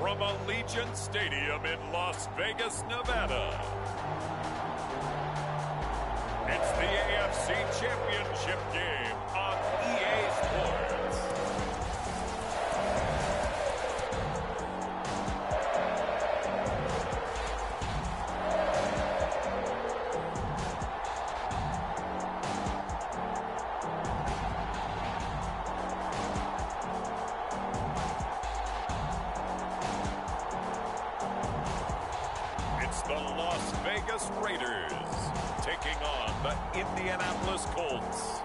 from Allegiant Stadium in Las Vegas, Nevada. It's the AFC Championship game on EA Sports. It's the Las Vegas Raiders taking on the Indianapolis Colts.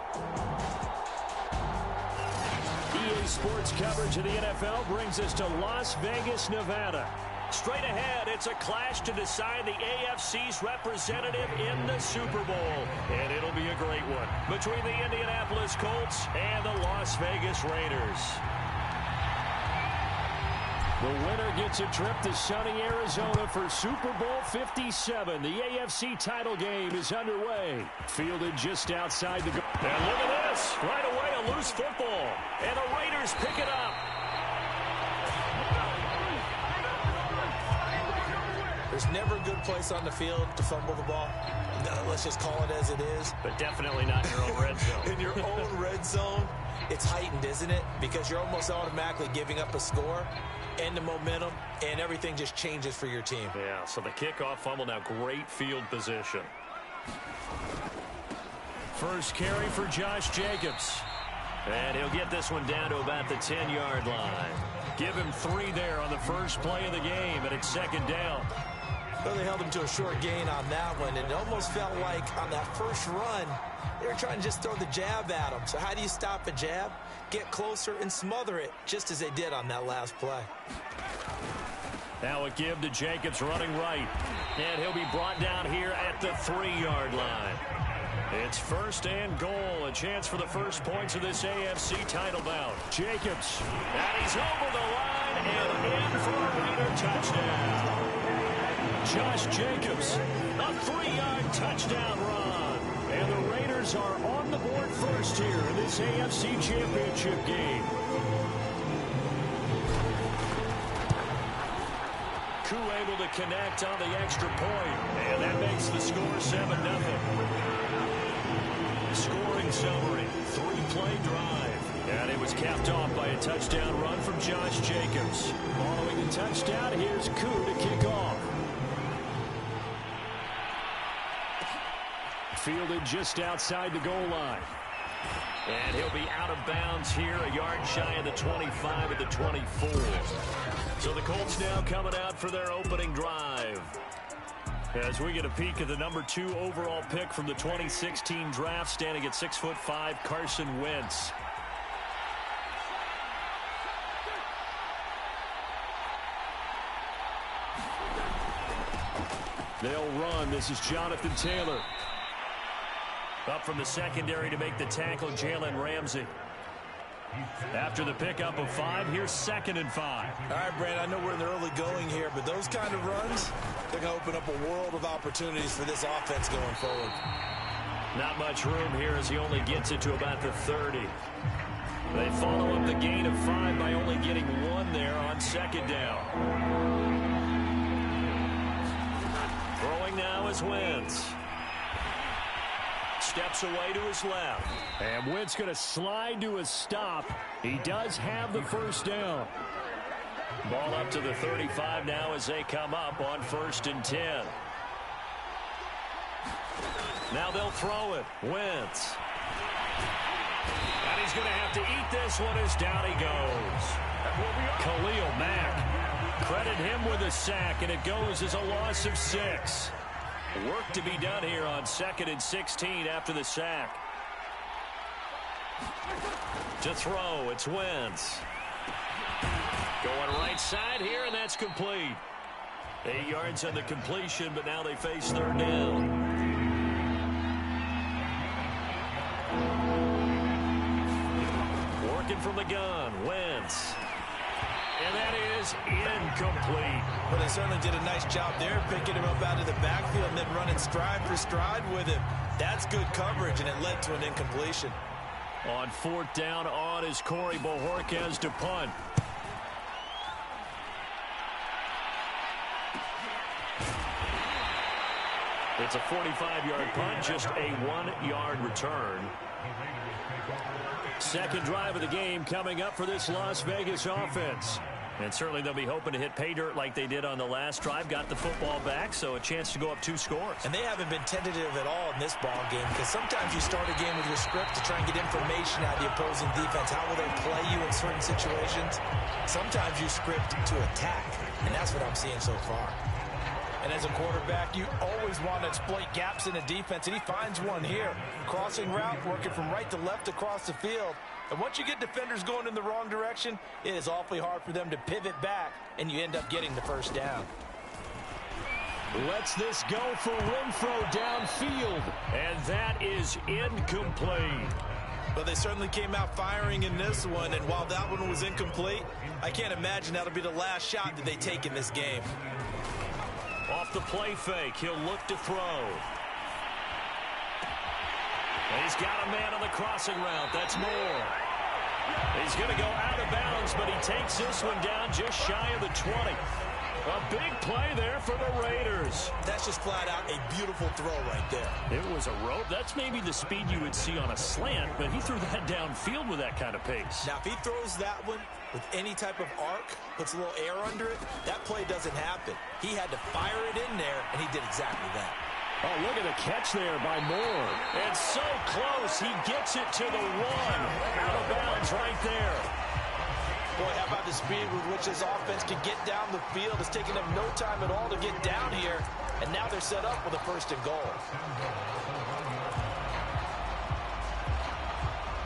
EA Sports coverage of the NFL brings us to Las Vegas, Nevada. Straight ahead, it's a clash to decide the AFC's representative in the Super Bowl. And it'll be a great one between the Indianapolis Colts and the Las Vegas Raiders. The winner gets a trip to sunny Arizona for Super Bowl 57. The AFC title game is underway. Fielded just outside the goal. And look at this. Right away, a loose football. And the Raiders pick it up. There's never a good place on the field to fumble the ball. No, let's just call it as it is. But definitely not in your own red zone. In your own red zone, it's heightened, isn't it? Because you're almost automatically giving up a score and the momentum, and everything just changes for your team. Yeah, so the kickoff fumble, now great field position. First carry for Josh Jacobs. And he'll get this one down to about the 10-yard line. Give him 3 there on the first play of the game, and it's second down. Well, they held him to a short gain on that one, and it almost felt like on that first run, they were trying to just throw the jab at him. So how do you stop a jab? Get closer and smother it, just as they did on that last play. Now a give to Jacobs running right. And he'll be brought down here at the 3-yard line. It's first and goal. A chance for the first points of this AFC title bout. Jacobs. And he's over the line and in for a Raider touchdown. Josh Jacobs, a 3-yard touchdown run. And the Raiders are on the board first here in this AFC Championship game. Koo able to connect on the extra point. And that makes the score 7-0. Scoring summary, 3-play drive. And it was capped off by a touchdown run from Josh Jacobs. Following the touchdown, here's Koo to kick off. Fielded just outside the goal line. And he'll be out of bounds here, a yard shy of the 25 at the 24. So the Colts now coming out for their opening drive. As we get a peek at the number 2 overall pick from the 2016 draft, standing at 6'5", Carson Wentz. They'll run. This is Jonathan Taylor. Up from the secondary to make the tackle, Jalen Ramsey. After the pickup of 5, here's 2nd and 5. All right, Brand, I know we're in the early going here, but those kind of runs, they're going to open up a world of opportunities for this offense going forward. Not much room here as he only gets it to about the 30. They follow up the gain of 5 by only getting 1 there on 2nd down. Throwing now is Wentz. Steps away to his left. And Wentz going to slide to a stop. He does have the first down. Ball up to the 35 now as they come up on 1st and 10. Now they'll throw it. Wentz. And he's going to have to eat this one as down he goes. Khalil Mack. Credit him with a sack, and it goes as a loss of 6. Work to be done here on 2nd and 16 after the sack. To throw, it's Wentz. Going right side here, and that's complete. 8 yards on the completion, but now they face 3rd down. Working from the gun, Wentz. And that is incomplete. Well, they certainly did a nice job there, picking him up out of the backfield and then running stride for stride with him. That's good coverage, and it led to an incompletion. On 4th down, on is Corey Bojorquez to punt. It's a 45-yard punt, just a 1-yard return. Second drive of the game coming up for this Las Vegas offense. And certainly they'll be hoping to hit pay dirt like they did on the last drive. Got the football back, so a chance to go up 2 scores. And they haven't been tentative at all in this ball game, because sometimes you start a game with your script to try and get information out of the opposing defense. How will they play you in certain situations? Sometimes you script to attack, and that's what I'm seeing so far. And as a quarterback, you always want to exploit gaps in the defense, and he finds one here. Crossing route, working from right to left across the field. And once you get defenders going in the wrong direction, it is awfully hard for them to pivot back, and you end up getting the first down. Lets this go for Renfro downfield, and that is incomplete. But they certainly came out firing in this one, and while that one was incomplete, I can't imagine that'll be the last shot that they take in this game. Off the play fake, he'll look to throw. He's got a man on the crossing route. That's Moore. He's going to go out of bounds, but he takes this one down just shy of the 20. A big play there for the Raiders. That's just flat out a beautiful throw right there. It was a rope. That's maybe the speed you would see on a slant, but he threw that downfield with that kind of pace. Now, if he throws that one with any type of arc, puts a little air under it, that play doesn't happen. He had to fire it in there, and he did exactly that. Oh, look at the catch there by Moore. And so close, he gets it to the 1. Out of bounds right there. Boy, how about the speed with which this offense can get down the field? It's taking them no time at all to get down here. And now they're set up with a 1st and goal.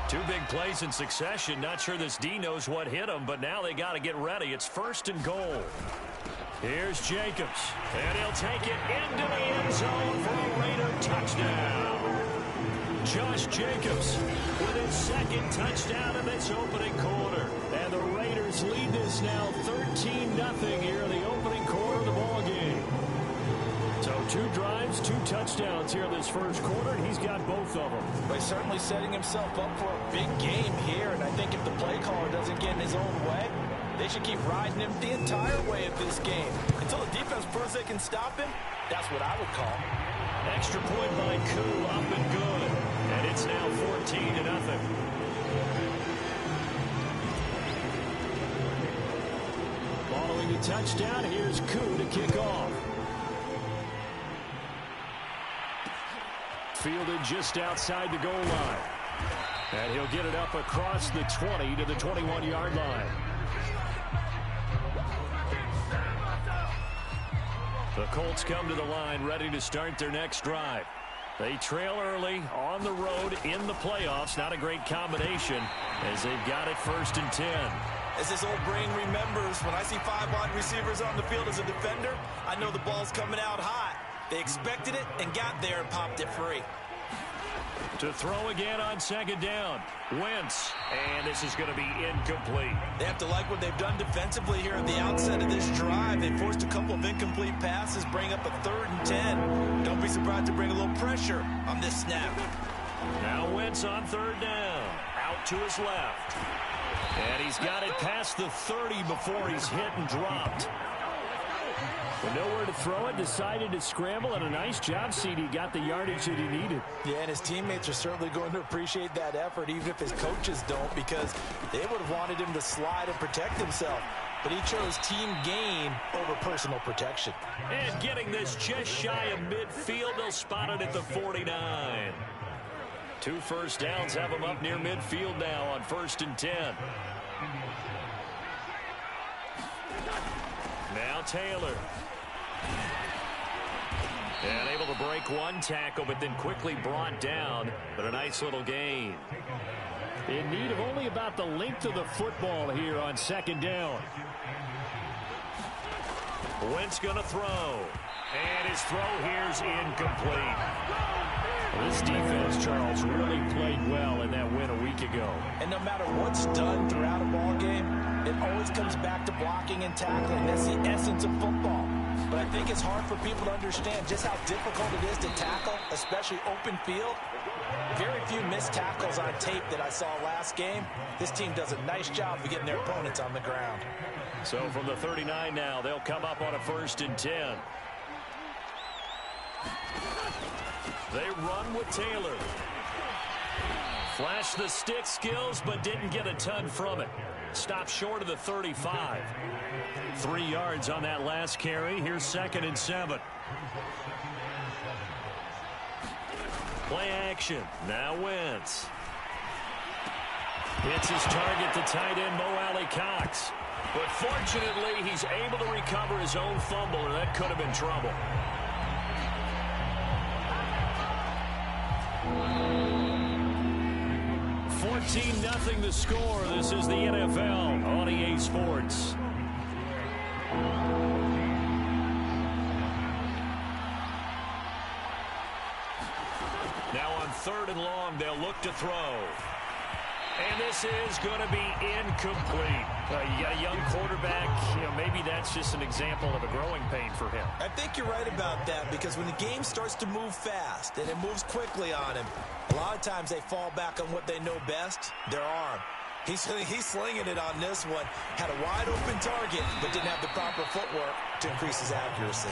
2 big plays in succession. Not sure this D knows what hit him, but now they got to get ready. It's 1st and goal. Here's Jacobs, and he'll take it into the end zone for a Raider touchdown. Josh Jacobs with his 2nd touchdown in this opening quarter. And the Raiders lead this now 13-0 here in the opening quarter of the ball game. So 2 drives, 2 touchdowns here in this first quarter, and he's got both of them. But he's certainly setting himself up for a big game here, and I think if the play caller doesn't get in his own way, they should keep riding him the entire way of this game. Until the defense proves they can stop him, that's what I would call. Extra point by Koo, up and good. And it's now 14-0. Following the touchdown, here's Koo to kick off. Fielded just outside the goal line. And he'll get it up across the 20 to the 21-yard line. The Colts come to the line ready to start their next drive. They trail early on the road in the playoffs. Not a great combination as they've got it 1st and 10. As this old brain remembers, when I see 5 wide receivers on the field as a defender, I know the ball's coming out hot. They expected it and got there and popped it free. To throw again on 2nd down. Wentz, and this is going to be incomplete. They have to like what they've done defensively here at the outset of this drive. They forced a couple of incomplete passes, bring up a 3rd and 10. Don't be surprised to bring a little pressure on this snap. Now Wentz on 3rd down. Out to his left. And he's got it past the 30 before he's hit and dropped. But nowhere to throw it, decided to scramble, and a nice job, CD. Got the yardage that he needed. Yeah, and his teammates are certainly going to appreciate that effort, even if his coaches don't, because they would have wanted him to slide and protect himself. But he chose team gain over personal protection. And getting this just shy of midfield, they'll spot it at the 49. 2 first downs have him up near midfield now on 1st and 10. Now Taylor. And able to break 1 tackle, but then quickly brought down. But a nice little gain. In need of only about the length of the football here on 2nd down. Wentz going to throw. And his throw here's incomplete. This defense, Charles, really played well in that win a week ago. And no matter what's done throughout a ball game, it always comes back to blocking and tackling. That's the essence of football. But I think it's hard for people to understand just how difficult it is to tackle, especially open field. Very few missed tackles on tape that I saw last game. This team does a nice job of getting their opponents on the ground. So from the 39 now, they'll come up on a 1st and 10. They run with Taylor. Flashed the stick skills, but didn't get a ton from it. Stopped short of the 35. 3 yards on that last carry. Here's 2nd and 7. Play action. Now Wentz. Hits his target to tight end Mo Alley Cox. But fortunately, he's able to recover his own fumble, or that could have been trouble. $14-0 the score. This is the NFL on EA Sports. Now on 3rd and long, they'll look to throw. And this is going to be incomplete. You got a young quarterback. Maybe that's just an example of a growing pain for him. I think you're right about that, because when the game starts to move fast and it moves quickly on him, a lot of times they fall back on what they know best, their arm. He's slinging it on this one. Had a wide open target, but didn't have the proper footwork to increase his accuracy.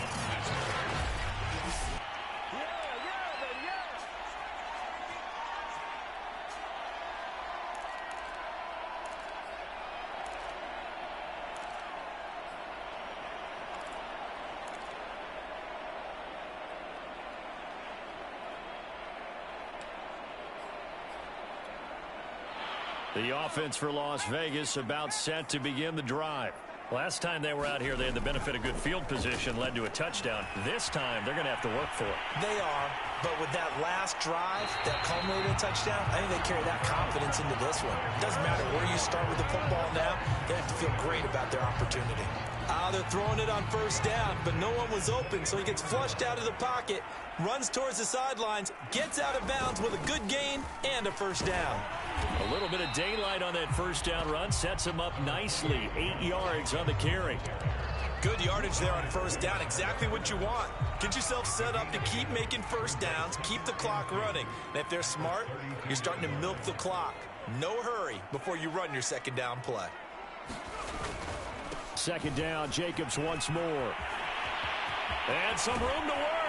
The offense for Las Vegas about set to begin the drive. Last time they were out here, they had the benefit of good field position, led to a touchdown. This time, they're going to have to work for it. They are, but with that last drive, that culminating touchdown, I think they carry that confidence into this one. It doesn't matter where you start with the football now, they have to feel great about their opportunity. They're throwing it on 1st down, but no one was open, so he gets flushed out of the pocket, runs towards the sidelines, gets out of bounds with a good gain and a 1st down. A little bit of daylight on that 1st down run sets him up nicely. 8 yards on the carry. Good yardage there on 1st down. Exactly what you want. Get yourself set up to keep making 1st downs, keep the clock running. And if they're smart, you're starting to milk the clock. No hurry before you run your 2nd down play. 2nd down, Jacobs once more. And some room to work.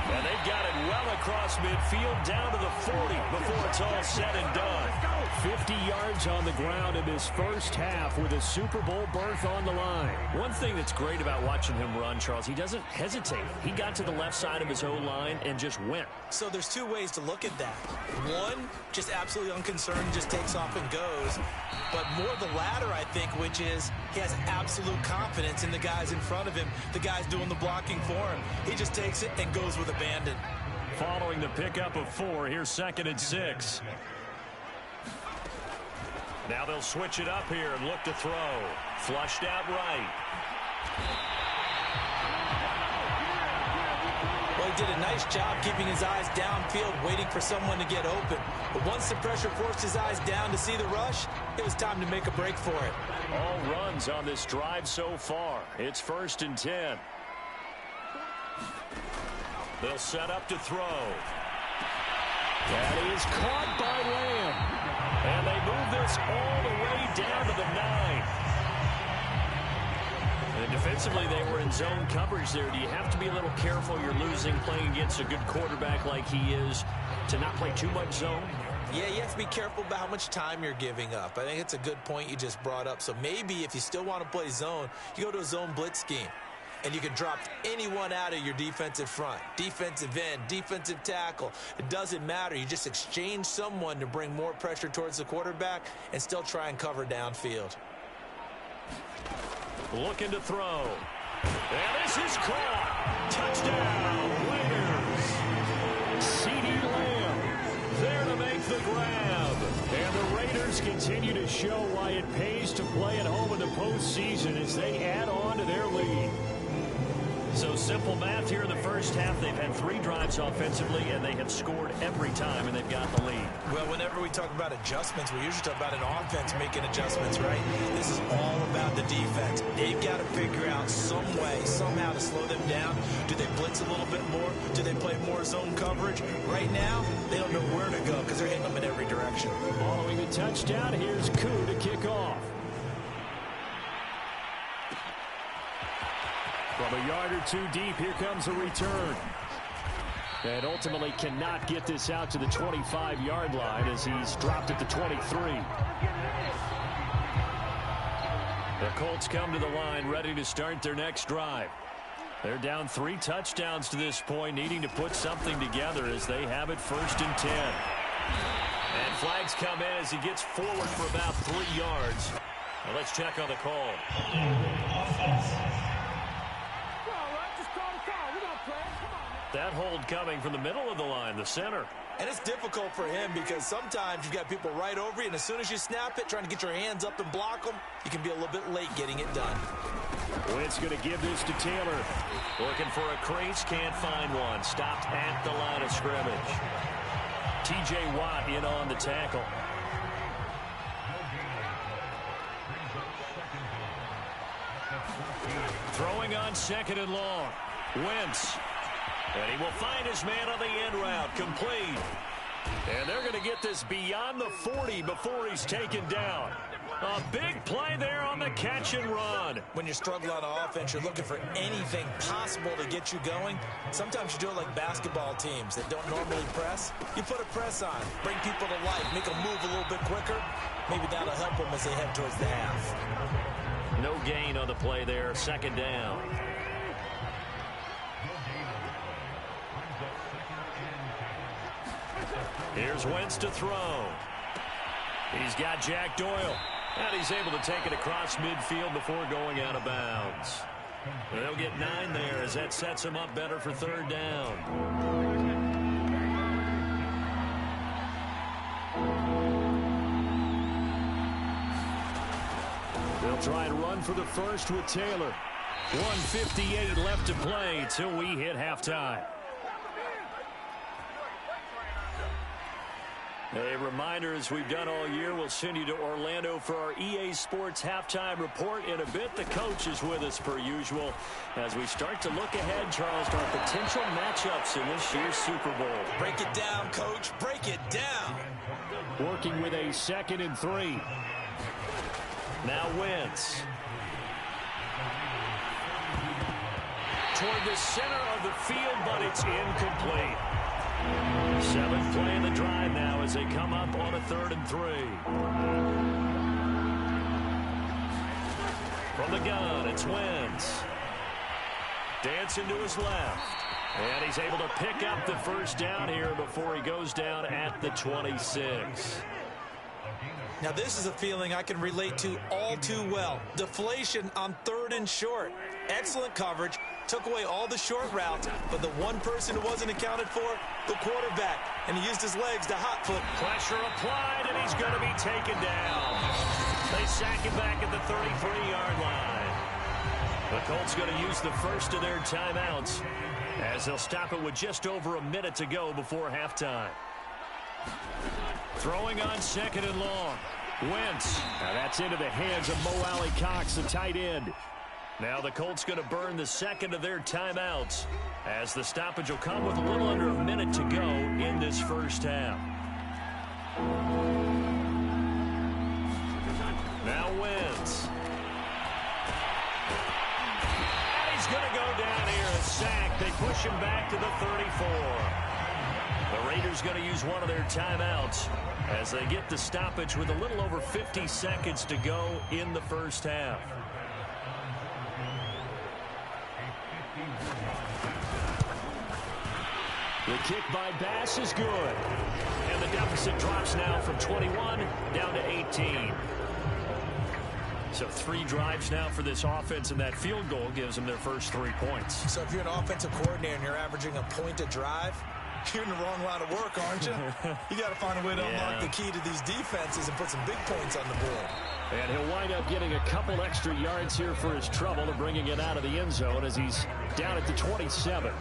And they've got it well across midfield down to the 40 before it's all said and done. 50 yards on the ground in this first half with a Super Bowl berth on the line. One thing that's great about watching him run, Charles, he doesn't hesitate. He got to the left side of his O-line and just went. So there's 2 ways to look at that. One, just absolutely unconcerned, just takes off and goes. But more the latter, I think, which is he has absolute confidence in the guys in front of him, the guys doing the blocking for him. He just takes it and goes with abandon. Following the pickup of 4, here's 2nd and 6. Now they'll switch it up here and look to throw. Flushed out right. Well, he did a nice job keeping his eyes downfield, waiting for someone to get open. But once the pressure forced his eyes down to see the rush, it was time to make a break for it. All runs on this drive so far. It's 1st and 10. They'll set up to throw. That is caught by Lamb. And they move this all the way down to the 9. And defensively, they were in zone coverage there. Do you have to be a little careful? You're losing playing against a good quarterback like he is to not play too much zone? Yeah, you have to be careful about how much time you're giving up. I think it's a good point you just brought up. So maybe if you still want to play zone, you go to a zone blitz scheme. And you can drop anyone out of your defensive front, defensive end, defensive tackle. It doesn't matter. You just exchange someone to bring more pressure towards the quarterback and still try and cover downfield. Looking to throw. And this is caught. Touchdown, Raiders. C.D. Lamb there to make the grab. And the Raiders continue to show why it pays to play at home in the postseason as they add on to their lead. So simple math here in the first half. They've had 3 drives offensively, and they have scored every time, and they've got the lead. Well, whenever we talk about adjustments, we usually talk about an offense making adjustments, right? This is all about the defense. They've got to figure out some way, somehow to slow them down. Do they blitz a little bit more? Do they play more zone coverage? Right now, they don't know where to go because they're hitting them in every direction. Following the touchdown, here's Koo to kick off. From a yard or 2 deep, here comes a return. And ultimately cannot get this out to the 25-yard line as he's dropped at the 23. The Colts come to the line ready to start their next drive. They're down 3 touchdowns to this point, needing to put something together as they have it 1st and 10. And flags come in as he gets forward for about 3 yards. Now let's check on the call. That hold coming from the middle of the line, the center. And it's difficult for him because sometimes you've got people right over you, and as soon as you snap it, trying to get your hands up and block them, you can be a little bit late getting it done. Wentz going to give this to Taylor. Looking for a crease, can't find one. Stopped at the line of scrimmage. T.J. Watt in on the tackle. Throwing on 2nd and long. Wentz. And he will find his man on the end route. Complete. And they're going to get this beyond the 40 before he's taken down. A big play there on the catch and run. When you struggle on offense, you're looking for anything possible to get you going. Sometimes you do it like basketball teams that don't normally press. You put a press on, bring people to life, make them move a little bit quicker. Maybe that'll help them as they head towards the half. No gain on the play there. 2nd down. Here's Wentz to throw. He's got Jack Doyle. And he's able to take it across midfield before going out of bounds. They'll get 9 there as that sets him up better for 3rd down. They'll try and run for the first with Taylor. 1:58 left to play till we hit halftime. A reminder, as we've done all year, we'll send you to Orlando for our EA Sports halftime report. In a bit, the coach is with us per usual as we start to look ahead, Charles, to our potential matchups in this year's Super Bowl. Break it down, Coach. Break it down. Working with a 2nd and 3. Now Wentz. Toward the center of the field, but it's incomplete. 7th play of the drive now as they come up on a 3rd and 3. From the gun, it's Wentz. Dancing to his left. And he's able to pick up the 1st down here before he goes down at the 26. Now, this is a feeling I can relate to all too well. Deflation on 3rd and short. Excellent coverage. Took away all the short routes, but the one person who wasn't accounted for, the quarterback. And he used his legs to hot foot. Pressure applied, and he's going to be taken down. They sack him back at the 33-yard line. The Colts going to use the first of their timeouts as they'll stop it with just over a minute to go before halftime. Throwing on 2nd and long. Wentz. Now that's into the hands of Mo Alley-Cox, the tight end. Now the Colts going to burn the 2nd of their timeouts as the stoppage will come with a little under a minute to go in this first half. Now Wentz. And he's going to go down here, a sack. They push him back to the 34. The Raiders going to use one of their timeouts as they get the stoppage with a little over 50 seconds to go in the first half. The kick by Bass is good. And the deficit drops now from 21 down to 18. So 3 drives now for this offense, and that field goal gives them their first 3 points. So if you're an offensive coordinator and you're averaging a point a drive, you're in the wrong line of work, aren't you? You got to find a way to unlock the key to these defenses and put some big points on the board. And he'll wind up getting a couple extra yards here for his trouble and bringing it out of the end zone as he's down at the 27.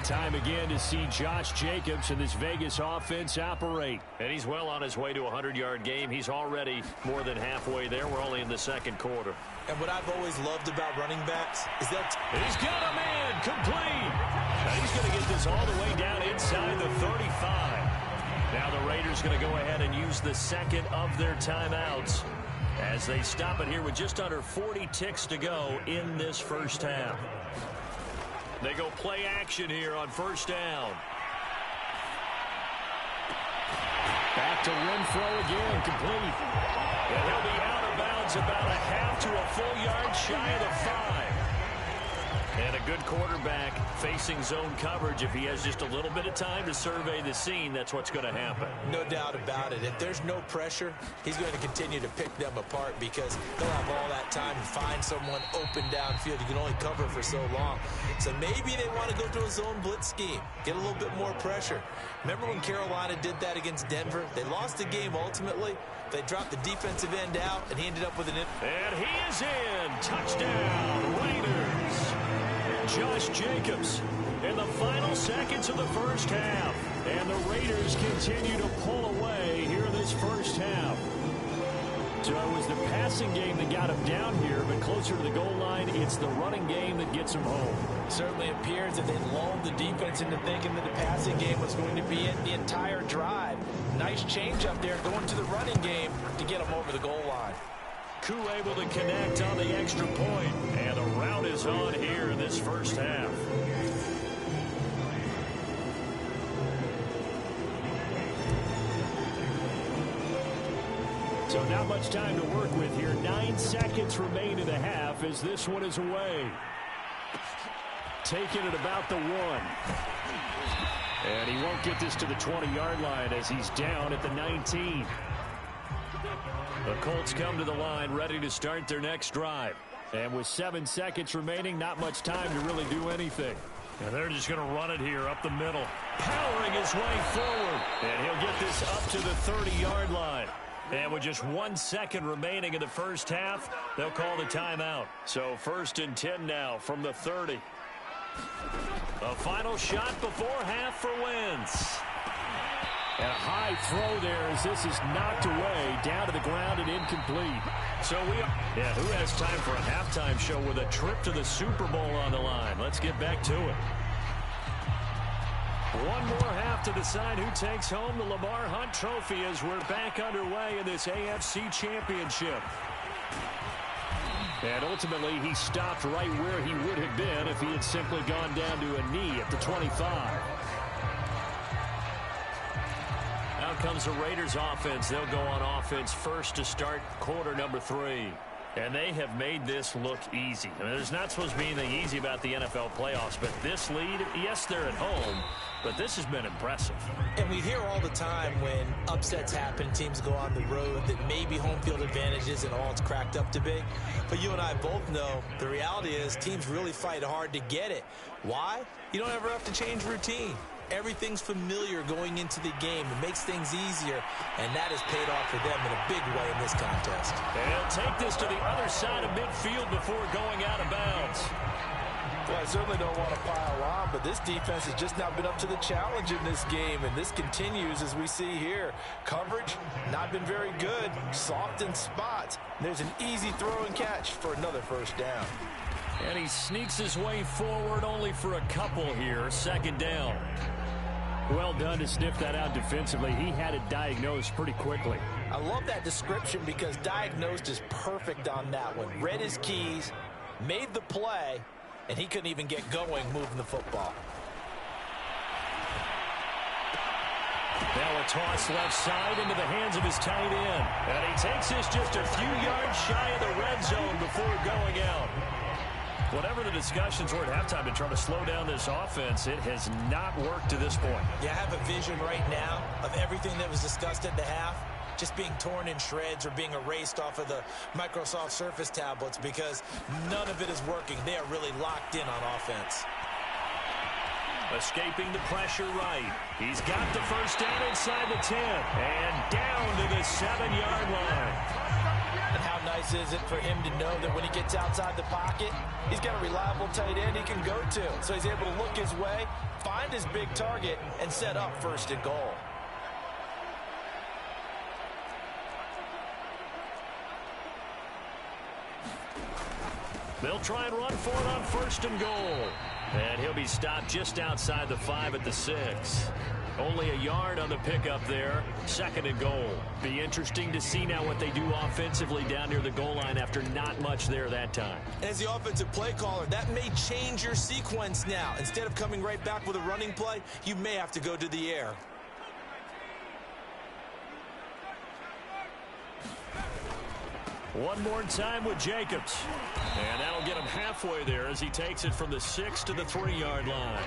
Time again to see Josh Jacobs and this Vegas offense operate. And he's well on his way to a 100-yard game. He's already more than halfway there. We're only in the 2nd quarter. And what I've always loved about running backs is that he's got a man complete. Now he's going to get this all the way down inside the 35. Now the Raiders going to go ahead and use the 2nd of their timeouts as they stop it here with just under 40 ticks to go in this first half. They go play action here on first down. Back to Renfro again, complete. And he'll be out of bounds about a half to a full yard shy of the 5. And a good quarterback facing zone coverage. If he has just a little bit of time to survey the scene, that's what's going to happen. No doubt about it. If there's no pressure, he's going to continue to pick them apart because they'll have all that time to find someone open downfield. You can only cover for so long. So maybe they want to go to a zone blitz scheme, get a little bit more pressure. Remember when Carolina did that against Denver? They lost the game ultimately. They dropped the defensive end out, and he ended up with an... And he is in. Touchdown, Raiders. Josh Jacobs in the final seconds of the first half. And the Raiders continue to pull away here in this first half. So it was the passing game that got him down here, but closer to the goal line, it's the running game that gets him home. Certainly appears that they lulled the defense into thinking that the passing game was going to be in the entire drive. Nice change up there going to the running game to get him over the goal line. Koo able to connect on the extra point, and the route is on here in this first half. So not much time to work with here. 9 seconds remain in the half as this one is away. Taking it about the 1. And he won't get this to the 20-yard line as he's down at the 19. The Colts come to the line ready to start their next drive. And with 7 seconds remaining, not much time to really do anything. And they're just going to run it here up the middle. Powering his way forward. And he'll get this up to the 30-yard line. And with just 1 second remaining in the first half, they'll call the timeout. So 1st and 10 now from the 30. A final shot before half for Wentz. And a high throw there as this is knocked away, down to the ground and incomplete. So who has time for a halftime show with a trip to the Super Bowl on the line? Let's get back to it. One more half to decide who takes home the Lamar Hunt Trophy as we're back underway in this AFC Championship. And ultimately, he stopped right where he would have been if he had simply gone down to a knee at the 25. Out comes the Raiders offense. They'll go on offense first to start quarter number 3. And they have made this look easy. I mean, there's not supposed to be anything easy about the NFL playoffs, but this lead, yes, they're at home, but this has been impressive. And we hear all the time when upsets happen, teams go on the road, that maybe home field advantage isn't all it's cracked up to be. But you and I both know the reality is teams really fight hard to get it. Why? You don't ever have to change routine. Everything's familiar going into the game. It makes things easier, and that has paid off for them in a big way in this contest. And he'll take this to the other side of midfield before going out of bounds. Well, I certainly don't want to pile on, but this defense has just not been up to the challenge in this game, and this continues as we see here. Coverage, not been very good, soft in spots. There's an easy throw and catch for another first down. And he sneaks his way forward only for a couple here, 2nd down. Well done to sniff that out defensively. He had it diagnosed pretty quickly. I love that description because diagnosed is perfect on that one. Read his keys, made the play, and he couldn't even get going moving the football. Now a toss left side into the hands of his tight end. And he takes this just a few yards shy of the red zone before going out. Whatever the discussions were at halftime to try to slow down this offense, it has not worked to this point. Yeah, I have a vision right now of everything that was discussed at the half just being torn in shreds or being erased off of the Microsoft Surface tablets because none of it is working. They are really locked in on offense. Escaping the pressure right. He's got the first down inside the 10 and down to the 7-yard line. And how nice is it for him to know that when he gets outside the pocket, he's got a reliable tight end he can go to. So he's able to look his way, find his big target, and set up 1st and goal. They'll try and run for it on 1st and goal. And he'll be stopped just outside the 5 at the 6. Only a yard on the pickup there. 2nd and goal. Be interesting to see now what they do offensively down near the goal line after not much there that time. As the offensive play caller, that may change your sequence now. Instead of coming right back with a running play, you may have to go to the air. One more time with Jacobs. And that'll get him halfway there as he takes it from the 6 to the 3-yard line.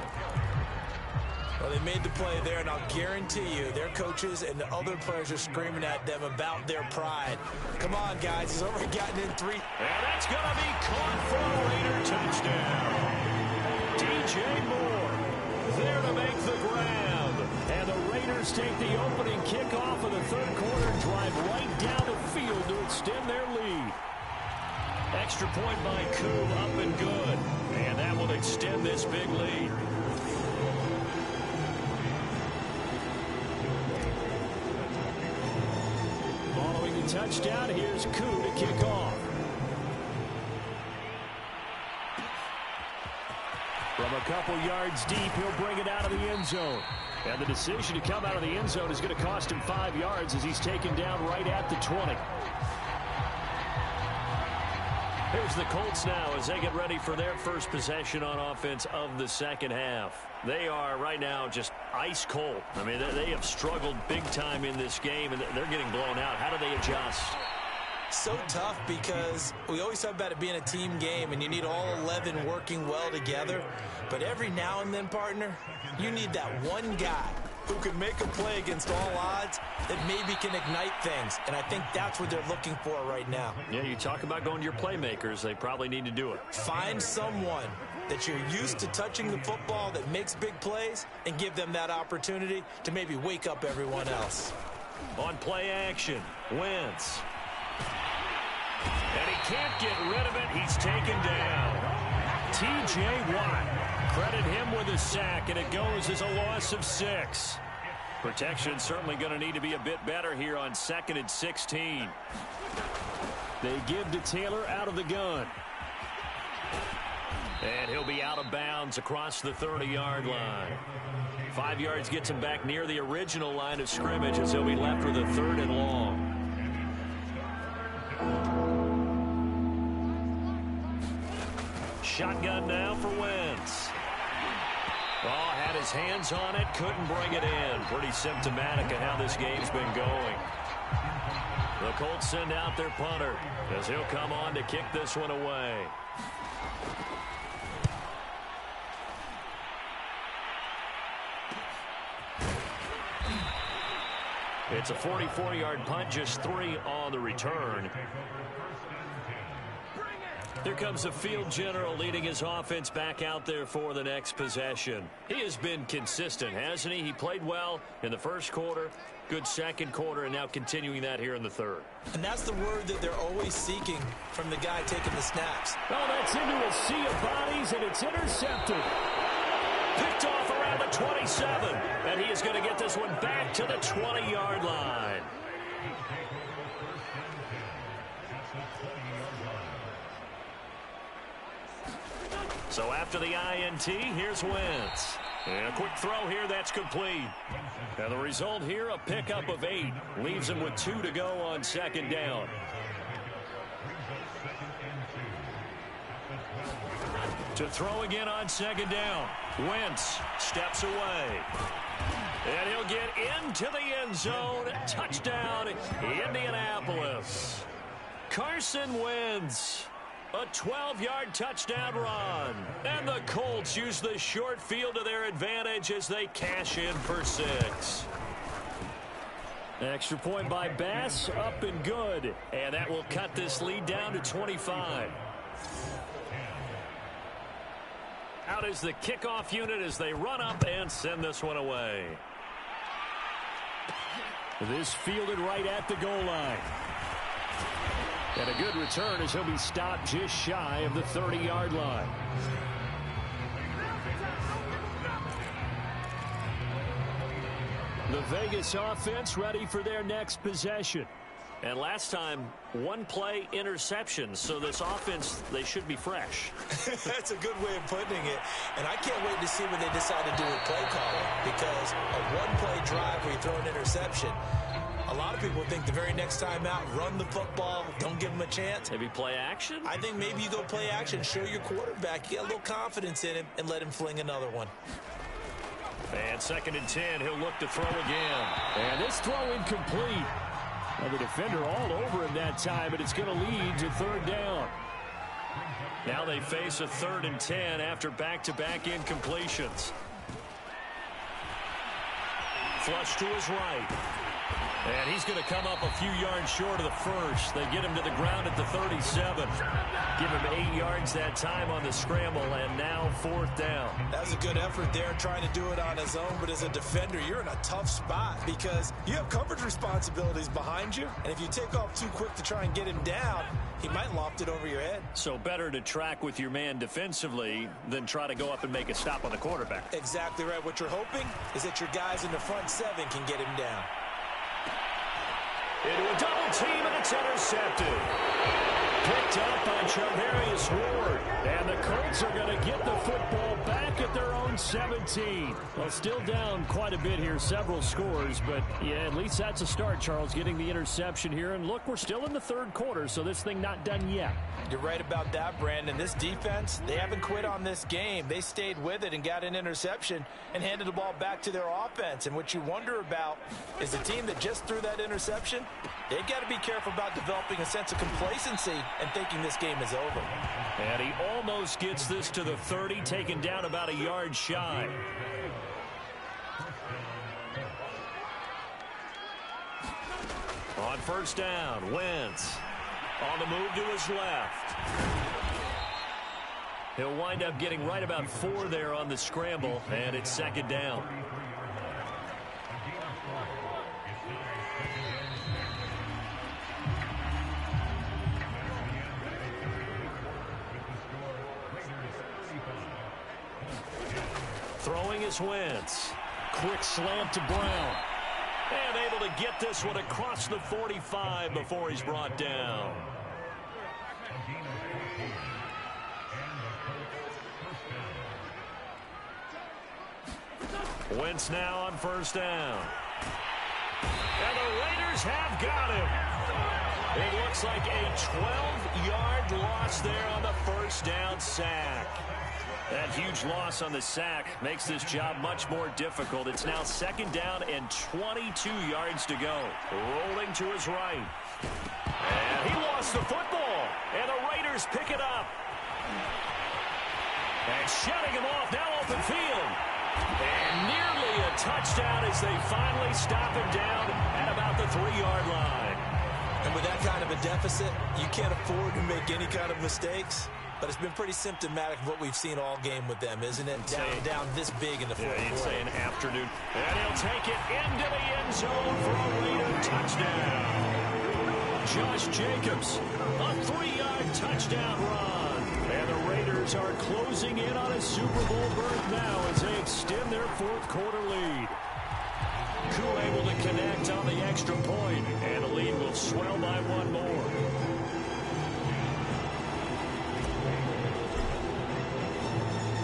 Well, they made the play there, and I'll guarantee you their coaches and the other players are screaming at them about their pride. Come on, guys. He's already gotten in 3. And that's going to be caught for a Raider touchdown. DJ Moore there to make the grab. And the Raiders take the opening kickoff of the 3rd quarter and drive right down the field to extend their lead. Extra point by Koo, up and good. And that will extend this big lead. Following the touchdown, here's Koo to kick off. From a couple yards deep, he'll bring it out of the end zone. And the decision to come out of the end zone is going to cost him 5 yards as he's taken down right at the 20. Here's the Colts now as they get ready for their first possession on offense of the 2nd half. They are right now just ice cold. I mean, they have struggled big time in this game, and they're getting blown out. How do they adjust? So tough because we always talk about it being a team game, and you need all 11 working well together. But every now and then, partner, you need that one guy who can make a play against all odds that maybe can ignite things. And I think that's what they're looking for right now. Yeah, you talk about going to your playmakers. They probably need to do it. Find someone that you're used to touching the football that makes big plays and give them that opportunity to maybe wake up everyone else. On play action, Wentz. And he can't get rid of it. He's taken down. T.J. Watt. Credit him with a sack, and it goes as a loss of 6. Protection certainly going to need to be a bit better here on 2nd and 16. They give to Taylor out of the gun. And he'll be out of bounds across the 30-yard line. 5 yards gets him back near the original line of scrimmage as he'll be left with a 3rd and long. Shotgun now for Wentz. Oh, had his hands on it, couldn't bring it in. Pretty symptomatic of how this game's been going. The Colts send out their punter as he'll come on to kick this one away. It's a 44-yard punt, just 3 on the return. Here comes the field general leading his offense back out there for the next possession. He has been consistent, hasn't he? He played well in the 1st quarter, good 2nd quarter, and now continuing that here in the 3rd. And that's the word that they're always seeking from the guy taking the snaps. Oh, that's into a sea of bodies, and it's intercepted. Picked off around the 27, and he is going to get this one back to the 20-yard line. So after the INT, here's Wentz. And a quick throw here, that's complete. And the result here, a pickup of 8. Leaves him with 2 to go on 2nd down. To throw again on 2nd down. Wentz steps away. And he'll get into the end zone. Touchdown, Indianapolis. Carson Wentz. A 12-yard touchdown run. And the Colts use the short field to their advantage as they cash in for 6. Extra point by Bass, up and good. And that will cut this lead down to 25. Out is the kickoff unit as they run up and send this one away. This fielded right at the goal line. And a good return as he'll be stopped just shy of the 30-yard line. The Vegas offense ready for their next possession. And last time, one play interception. So this offense, they should be fresh. That's a good way of putting it. And I can't wait to see what they decide to do with play calling, because a one-play drive where you throw an interception, a lot of people think the very next time out, run the football, don't give them a chance. Maybe play action? I think maybe you go play action, show your quarterback, get a little confidence in him, and let him fling another one. And 2nd and 10, he'll look to throw again. And this throw incomplete. Well, the defender all over him that time, but it's going to lead to 3rd down. Now they face a 3rd and 10 after back-to-back incompletions. Flush to his right. And he's going to come up a few yards short of the first. They get him to the ground at the 37. Give him 8 yards that time on the scramble, and now 4th down. That was a good effort there, trying to do it on his own. But as a defender, you're in a tough spot because you have coverage responsibilities behind you. And if you take off too quick to try and get him down, he might loft it over your head. So better to track with your man defensively than try to go up and make a stop on the quarterback. Exactly right. What you're hoping is that your guys in the front 7 can get him down. Into a double team, and it's intercepted. Picked up by Charvarius Ward. And the Colts are going to get the football back at their own 17. Well, still down quite a bit here, several scores, but yeah, at least that's a start, Charles, getting the interception here. And look, we're still in the 3rd quarter, so this thing not done yet. You're right about that, Brandon. This defense, they haven't quit on this game. They stayed with it and got an interception and handed the ball back to their offense. And what you wonder about is the team that just threw that interception, they've got to be careful about developing a sense of complacency and thinking this game is over. And he almost gets this to the 30, taken down about a yard shy. On 1st down, Wentz on the move to his left. He'll wind up getting right about 4 there on the scramble, and it's 2nd down. Throwing is Wentz. Quick slant to Brown. And able to get this one across the 45 before he's brought down. Wentz now on 1st down. And the Raiders have got him. It looks like a 12-yard loss there on the 1st down sack. That huge loss on the sack makes this job much more difficult. It's now 2nd down and 22 yards to go. Rolling to his right. And he lost the football. And the Raiders pick it up. And shutting him off, now open field. And nearly a touchdown as they finally stop him down at about the 3-yard line. And with that kind of a deficit, you can't afford to make any kind of mistakes. But it's been pretty symptomatic of what we've seen all game with them, isn't it? Down this big in the 4th quarter. You'd say an afternoon. And he'll take it into the end zone for a Raider touchdown. Josh Jacobs, a 3-yard touchdown run. And the Raiders are closing in on a Super Bowl berth now as they extend their 4th quarter lead. Koo able to connect on the extra point, and the lead will swell by 1 more.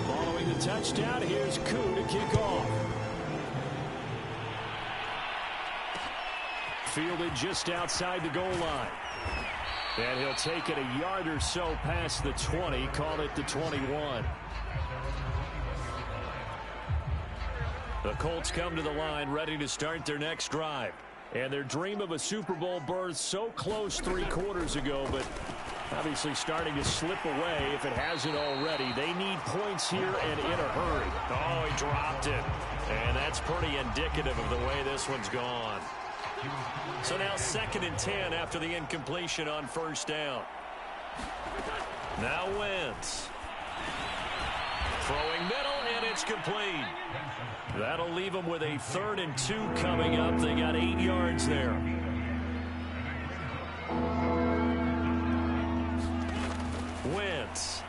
Following the touchdown, here's Koo to kick off. Fielded just outside the goal line. And he'll take it a yard or so past the 20, call it the 21. The Colts come to the line ready to start their next drive. And their dream of a Super Bowl berth so close 3 quarters ago, but obviously starting to slip away if it hasn't already. They need points here and in a hurry. Oh, he dropped it. And that's pretty indicative of the way this one's gone. So now 2nd and 10 after the incompletion on 1st down. Now Wentz. Throwing middle, and it's complete. That'll leave them with a 3rd and 2 coming up. They got 8 yards there. Wentz.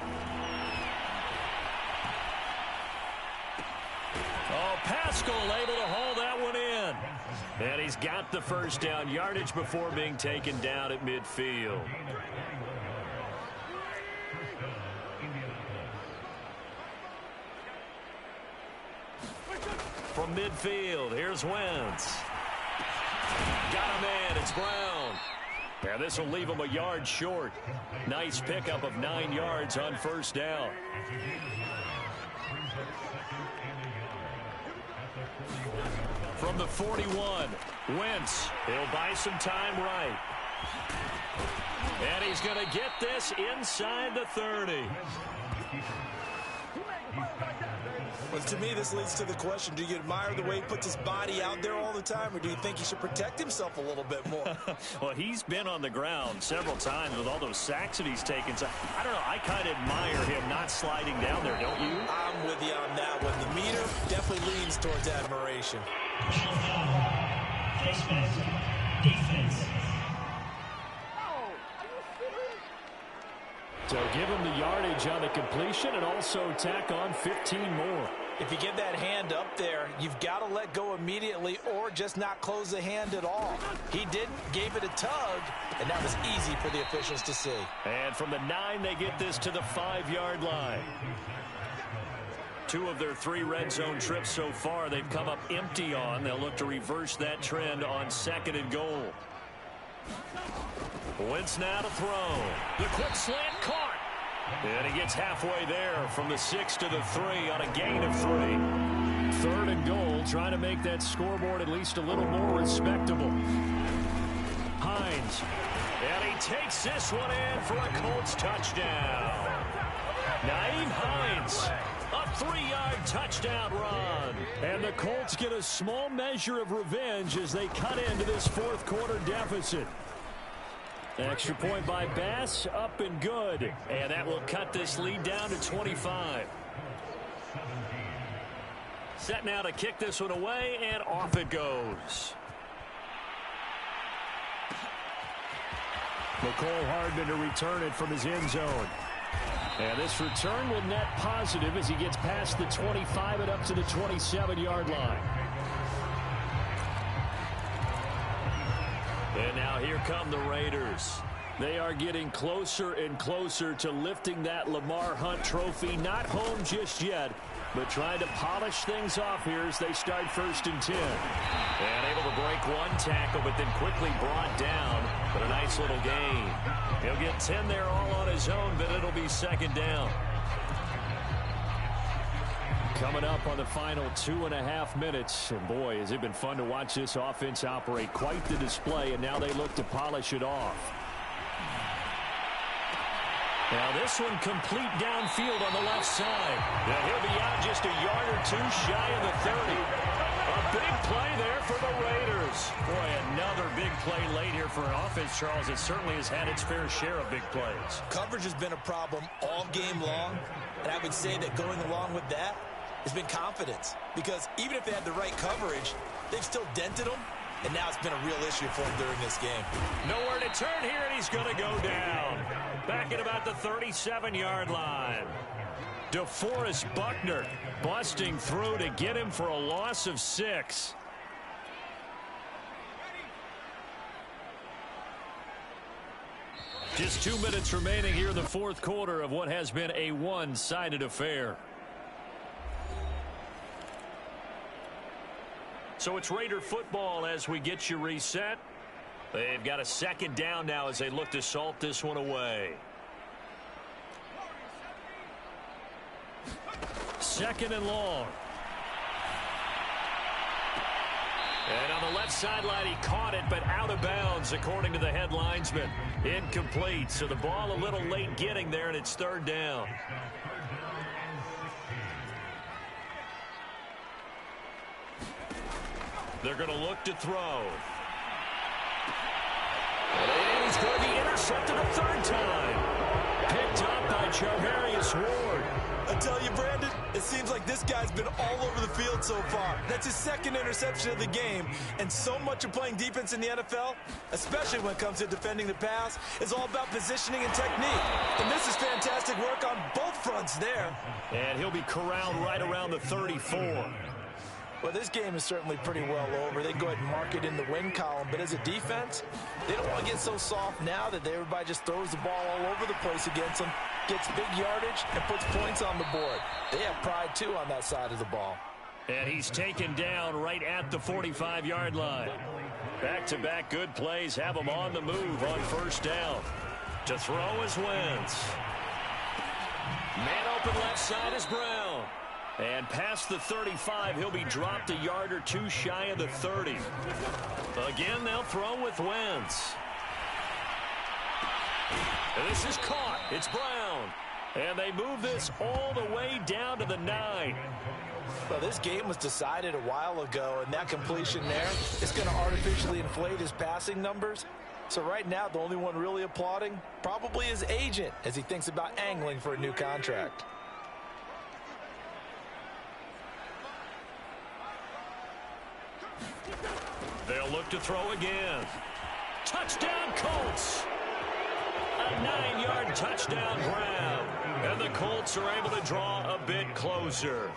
Oh, Pascal able to haul that one in. And he's got the first down, yardage before being taken down at midfield. From midfield, here's Wentz. Got a man, it's Brown. And this will leave him a yard short. Nice pickup of 9 yards on first down. From the 41, Wentz. He'll buy some time right. And he's going to get this inside the 30. Well, to me, this leads to the question, do you admire the way he puts his body out there all the time, or do you think he should protect himself a little bit more? Well, he's been on the ground several times with all those sacks that he's taken. So, I don't know, I kind of admire him not sliding down there, don't you? I'm with you on that one. The meter definitely leans towards admiration. Defense. So give him the yardage on the completion and also tack on 15 more. If you get that hand up there, you've got to let go immediately or just not close the hand at all. He didn't, gave it a tug, and that was easy for the officials to see. And from the 9, they get this to the 5-yard line. 2 of their 3 red zone trips so far, they've come up empty on. They'll look to reverse that trend on 2nd and goal. Wentz now to throw. The quick slant caught. And he gets halfway there from the 6 to the 3 on a gain of 3. 3rd and goal, trying to make that scoreboard at least a little more respectable. Hines. And he takes this one in for a Colts touchdown. Nyheim Hines, a 3-yard touchdown run. And the Colts get a small measure of revenge as they cut into this 4th quarter deficit. Extra point by Bass, up and good. And that will cut this lead down to 25. Set now to kick this one away, and off it goes. McCole Hardman to return it from his end zone. And this return will net positive as he gets past the 25 and up to the 27-yard line. And now here come the Raiders. They are getting closer and closer to lifting that Lamar Hunt trophy. Not home just yet, but trying to polish things off here as they start 1st and 10. And able to break one tackle, but then quickly brought down. But a nice little gain. He'll get 10 there all on his own, but it'll be 2nd down. Coming up on the final 2.5 minutes. And boy, has it been fun to watch this offense operate. Quite the display, and now they look to polish it off. Now this one complete downfield on the left side. Now he'll be out just a yard or 2 shy of the 30. A big play there for the Raiders. Boy, another big play late here for an offense, Charles, that certainly has had its fair share of big plays. Coverage has been a problem all game long, and I would say that going along with that has been confidence, because even if they had the right coverage, they've still dented them, and now it's been a real issue for them during this game. Nowhere to turn here, and he's going to go down. Back at about the 37-yard line. DeForest Buckner busting through to get him for a loss of 6. Just 2 minutes remaining here in the 4th quarter of what has been a one-sided affair. So it's Raider football as we get you reset. They've got a 2nd down now as they look to salt this one away. 2nd and long. And on the left sideline, he caught it, but out of bounds, according to the head linesman. Incomplete, so the ball a little late getting there, and it's 3rd down. They're going to look to throw. And he's going to be intercepted a 3rd time. Picked up by Charvarius Ward. I tell you, Brandon, it seems like this guy's been all over the field so far. That's his 2nd interception of the game. And so much of playing defense in the NFL, especially when it comes to defending the pass, is all about positioning and technique. And this is fantastic work on both fronts there. And he'll be corralled right around the 34. Well, this game is certainly pretty well over. They can go ahead and mark it in the win column. But as a defense, they don't want to get so soft now that everybody just throws the ball all over the place against them, gets big yardage, and puts points on the board. They have pride, too, on that side of the ball. And he's taken down right at the 45-yard line. Back-to-back good plays have him on the move on first down. To throw is Wentz. Man open left side is Brown. And past the 35, he'll be dropped a yard or two shy of the 30. Again, they'll throw with Wentz. And this is caught. It's Brown. And they move this all the way down to the 9. Well, this game was decided a while ago, and that completion there is going to artificially inflate his passing numbers. So right now, the only one really applauding probably his agent as he thinks about angling for a new contract. They'll look to throw again. Touchdown, Colts. A 9-yard touchdown grab. And the Colts are able to draw a bit closer.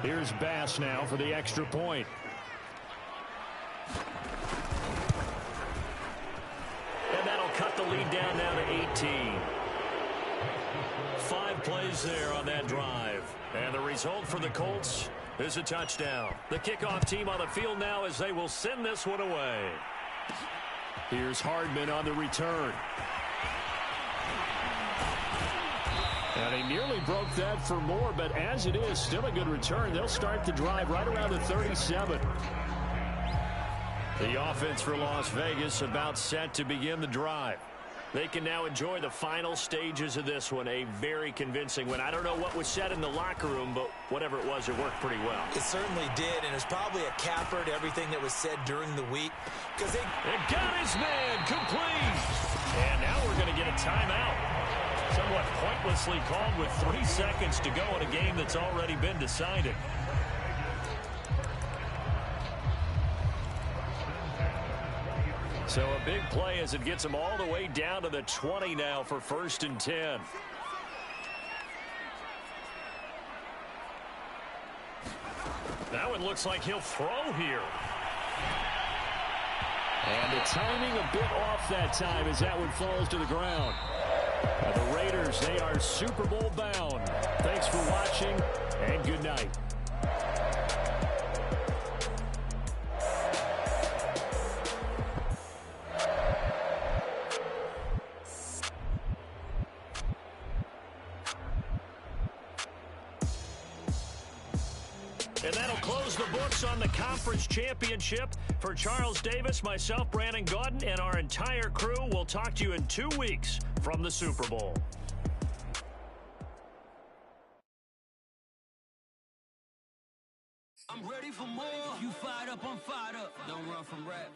Here's Bass now for the extra point. And that'll cut the lead down now to 18. 5 plays there on that drive. And the result for the Colts is a touchdown. The kickoff team on the field now as they will send this one away. Here's Hardman on the return. And he nearly broke that for more, but as it is, still a good return. They'll start the drive right around the 37. The offense for Las Vegas about set to begin the drive. They can now enjoy the final stages of this one. A very convincing one. I don't know what was said in the locker room, but whatever it was, it worked pretty well. It certainly did, and it's probably a capper to everything that was said during the week. Because they got his man complete. And now we're going to get a timeout. Somewhat pointlessly called with 3 seconds to go in a game that's already been decided. So a big play as it gets them all the way down to the 20 now for 1st and 10. That one looks like he'll throw here. And the timing a bit off that time as that one falls to the ground. The Raiders, they are Super Bowl bound. Thanks for watching, and good night. And that'll close the books on the conference championship. For Charles Davis, myself, Brandon Gaudin, and our entire crew, we'll talk to you in 2 weeks from the Super Bowl. I'm ready for more. You fired up, I'm fired up. Don't run from rap.